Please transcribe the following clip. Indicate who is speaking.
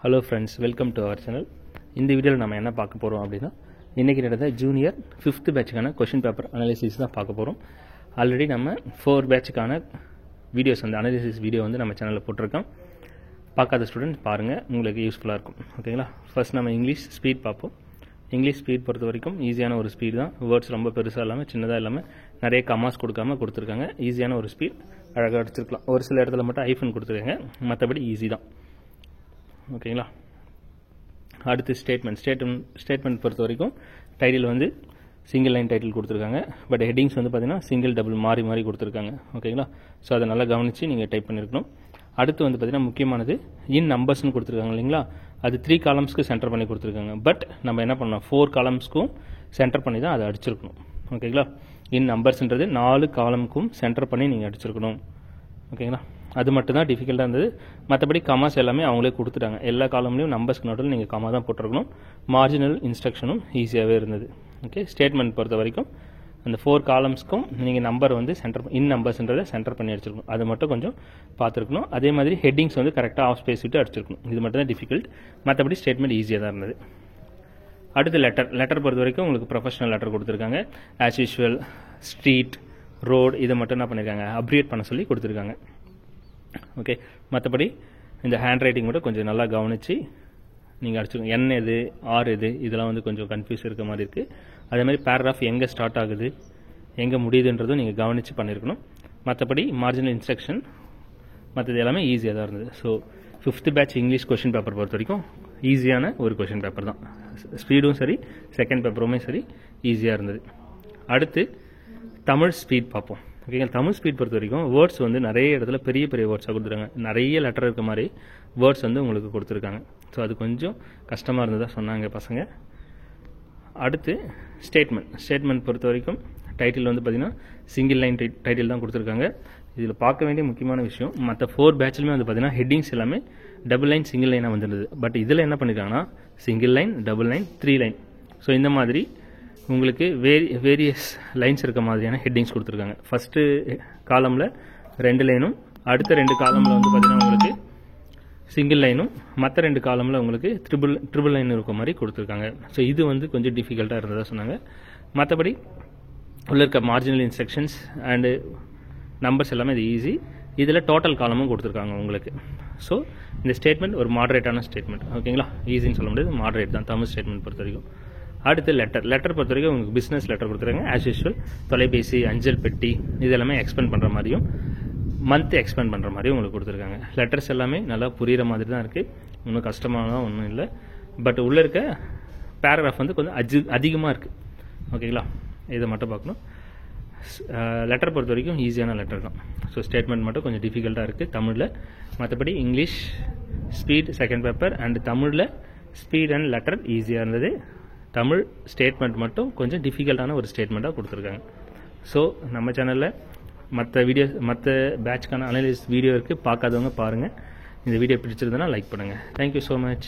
Speaker 1: Hello friends, welcome to our channel. இந்த வீடியோவில் நம்ம என்ன பார்க்க போகிறோம் அப்படின்னா இன்றைக்கி நடந்த ஜூனியர் 5th பேட்சுக்கான கொஷின் பேப்பர் அனாலிசிஸ் தான் பார்க்க போகிறோம். ஆல்ரெடி நம்ம 4 பேட்சுக்கான வீடியோஸ் வந்து அனாலிசிஸ் வீடியோ வந்து நம்ம சேனலில் போட்டிருக்கோம். பார்க்காத ஸ்டூடெண்ட் பாருங்கள், உங்களுக்கு யூஸ்ஃபுல்லாக இருக்கும். ஓகேங்களா? ஃபர்ஸ்ட் நம்ம இங்கிலீஷ் ஸ்பீட் பார்ப்போம். இங்கிலீஷ் ஸ்பீட் பொறுத்த வரைக்கும் ஈஸியான ஒரு ஸ்பீட் தான். வேர்ட்ஸ் ரொம்ப பெருசாக இல்லாமல் சின்னதாக இல்லாமல் நிறைய கமாஸ் கொடுக்காமல் கொடுத்துருக்காங்க. ஈஸியான ஒரு ஸ்பீட், அழகாக அடிச்சிருக்கலாம். ஒரு சில இடத்துல மட்டும் ஐஃபன் கொடுத்துருக்காங்க, மற்றபடி ஈஸி தான். ஓகேங்களா? அடுத்து ஸ்டேட்மெண்ட் பொறுத்த வரைக்கும் டைட்டில் வந்து சிங்கிள் லைன் டைட்டில் கொடுத்துருக்காங்க. பட் ஹெட்டிங்ஸ் வந்து பார்த்தீங்கன்னா சிங்கிள் டபுள் மாறி கொடுத்துருக்காங்க. ஓகேங்களா? ஸோ அதை நல்லா கவனித்து நீங்கள் டைப் பண்ணியிருக்கணும். அடுத்து வந்து பார்த்தீங்கன்னா முக்கியமானது இன் நம்பர்ஸ்னு கொடுத்துருக்காங்க இல்லைங்களா? அது 3 காலம்ஸ்க்கு சென்டர் பண்ணி கொடுத்துருக்காங்க. பட் நம்ம என்ன பண்ணோம், 4 காலம்ஸ்க்கும் சென்டர் பண்ணி தான் அதை அடிச்சிருக்கணும். ஓகேங்களா? இன் நம்பர்ஸ்ன்றது 4 காலமுக்கும் சென்டர் பண்ணி நீங்கள் அடிச்சிருக்கணும். ஓகேங்களா? அது மட்டும் தான் டிஃபிகல்ட்டாக இருந்தது. மற்றபடி கமாஸ் எல்லாமே அவங்களே கொடுத்துட்டாங்க. எல்லா காலம்லையும் நம்பர்ஸ்க்கு நடுவில் நீங்கள் கமா தான் போட்டிருக்கணும். மார்ஜினல் இன்ஸ்ட்ரக்ஷனும் ஈஸியாகவே இருந்தது. ஓகே, ஸ்டேட்மெண்ட் பொறுத்த வரைக்கும் அந்த 4 காலம்ஸ்க்கும் நீங்கள் நம்பர் வந்து சென்டர் இன் நம்பர்ஸ்ன்றதை சென்டர் பண்ணி அடிச்சிருக்கணும். அது மட்டும் கொஞ்சம் பார்த்துருக்கணும். அதே மாதிரி ஹெட்டிங்ஸ் வந்து கரெக்டாக ஆஃப் ஸ்பேஸ் விட்டு அடிச்சிருக்கணும். இது மட்டும் தான் டிஃபிகல்ட். மற்றபடி ஸ்டேட்மெண்ட் ஈஸியாக தான் இருந்தது. அடுத்து லெட்டர் பொறுத்த வரைக்கும் உங்களுக்கு ப்ரொஃபஷனல் லெட்டர் கொடுத்துருக்காங்க. ஆஸ் யூஷுவல் ஸ்ட்ரீட், ரோடு இதை மட்டும் என்ன பண்ணியிருக்காங்க, அப்ரியேட் பண்ண சொல்லி கொடுத்துருக்காங்க. ஓகே, மற்றபடி இந்த ஹேண்ட் ரைட்டிங் மட்டும் கொஞ்சம் நல்லா கவனித்து நீங்கள் அடிச்சுக்கோங்க. என் எது ஆர் எது இதெல்லாம் வந்து கொஞ்சம் கன்ஃபியூஸ் இருக்க மாதிரி இருக்குது. அதே மாதிரி பேராகிராஃப் எங்கே ஸ்டார்ட் ஆகுது எங்கே முடியுதுன்றதும் நீங்கள் கவனித்து பண்ணியிருக்கணும். மற்றபடி மார்ஜினல் இன்ஸ்ட்ரக்ஷன் மற்றது எல்லாமே ஈஸியாக தான் இருந்தது. So 5th batch English question paper பொறுத்த வரைக்கும் ஈஸியான ஒரு கொஷின் பேப்பர் தான். ஸ்பீடும் சரி, செகண்ட் பேப்பருமே சரி ஈஸியாக இருந்தது. அடுத்து தமிழ் ஸ்பீட் பார்ப்போம். ஓகேங்க, தமிழ் ஸ்பீட் பொறுத்த வரைக்கும் வேர்ட்ஸ் வந்து நிறைய இடத்துல பெரிய வேர்ட்ஸாக கொடுத்துருக்காங்க. நிறைய லெட்டர் இருக்க மாதிரி வேர்ட்ஸ் வந்து உங்களுக்கு கொடுத்துருக்காங்க. ஸோ அது கொஞ்சம் கஷ்டமாக இருந்ததா சொன்னாங்க பசங்க. அடுத்து ஸ்டேட்மெண்ட் பொறுத்த வரைக்கும் டைட்டில் வந்து பார்த்தீங்கன்னா சிங்கிள் லைன் டைட்டில் தான் கொடுத்துருக்காங்க. இதில் பார்க்க வேண்டிய முக்கியமான விஷயம், மற்ற 4 பேட்ச்லையுமே வந்து பார்த்தீங்கன்னா ஹெட்டிங்ஸ் எல்லாமே டபுள் லைன் சிங்கிள் லைனாக வந்துருந்தது. பட் இதில் என்ன பண்ணியிருக்காங்கன்னா single line, double line, 3 line. So இந்த மாதிரி உங்களுக்கு வேரியஸ் லைன்ஸ் இருக்க மாதிரியான ஹெட்டிங்ஸ் கொடுத்துருக்காங்க. ஃபஸ்ட்டு காலமில் 2 லைனும், அடுத்த 2 காலமில் வந்து பார்த்தீங்கன்னா உங்களுக்கு சிங்கிள் லைனும், மற்ற 2 காலமில் உங்களுக்கு ட்ரிபிள் லைன் இருக்க மாதிரி கொடுத்துருக்காங்க. ஸோ இது வந்து கொஞ்சம் டிஃபிகல்ட்டாக இருந்ததாக சொன்னாங்க. மற்றபடி உள்ள இருக்க மார்ஜினல் இன்ஸ்ட்ரக்ஷன்ஸ் அண்டு நம்பர்ஸ் எல்லாமே இது ஈஸி. இதில் டோட்டல் காலமும் கொடுத்துருக்காங்க உங்களுக்கு. ஸோ இந்த ஸ்டேட்மெண்ட் ஒரு மாடரேட்டான ஸ்டேட்மெண்ட். ஓகேங்களா? ஈஸின்னு சொல்ல முடியாது, மாடரேட் தான் தமிழ் ஸ்டேட்மெண்ட் பொறுத்த வரைக்கும். அடுத்து லெட்டர் பொறுத்த வரைக்கும் உங்களுக்கு பிஸ்னஸ் லெட்டர் கொடுத்துருக்காங்க. ஆஸ் யூஷுவல் தொலைபேசி, அஞ்சல் பெட்டி இதெல்லாமே எக்ஸ்பெண்ட் பண்ணுற மாதிரியும் மந்த் எக்ஸ்பெண்ட் பண்ணுற மாதிரியும் உங்களுக்கு கொடுத்துருக்காங்க. லெட்டர்ஸ் எல்லாமே நல்லா புரிகிற மாதிரி தான் இருக்குது. ஒன்றும் கஷ்டமானதான் ஒன்றும் இல்லை. பட் உள்ளே இருக்க பேராகிராஃப் வந்து கொஞ்சம் அதிகமாக இருக்குது. ஓகேங்களா? இதை மட்டும் பார்க்கணும். லெட்டர் பொறுத்த வரைக்கும் ஈஸியான லெட்டர் தான். ஸோ ஸ்டேட்மெண்ட் மட்டும் கொஞ்சம் டிஃபிகல்ட்டாக இருக்குது தமிழில். மற்றபடி English speed second paper and தமிழில் ஸ்பீட் அண்ட் லெட்டர் ஈஸியாக இருந்தது. தமிழ் ஸ்டேட்மெண்ட் மட்டும் கொஞ்சம் டிஃபிகல்ட்டான ஒரு ஸ்டேட்மெண்ட்டாக கொடுத்துருக்காங்க. ஸோ நம்ம சேனலில் மற்ற பேட்ச்க்கான அனலைஸ் வீடியோ இருக்குது. பார்க்காதவங்க பாருங்கள். இந்த வீடியோ பிடிச்சிருந்தனா லைக் பண்ணுங்கள். Thank you so much.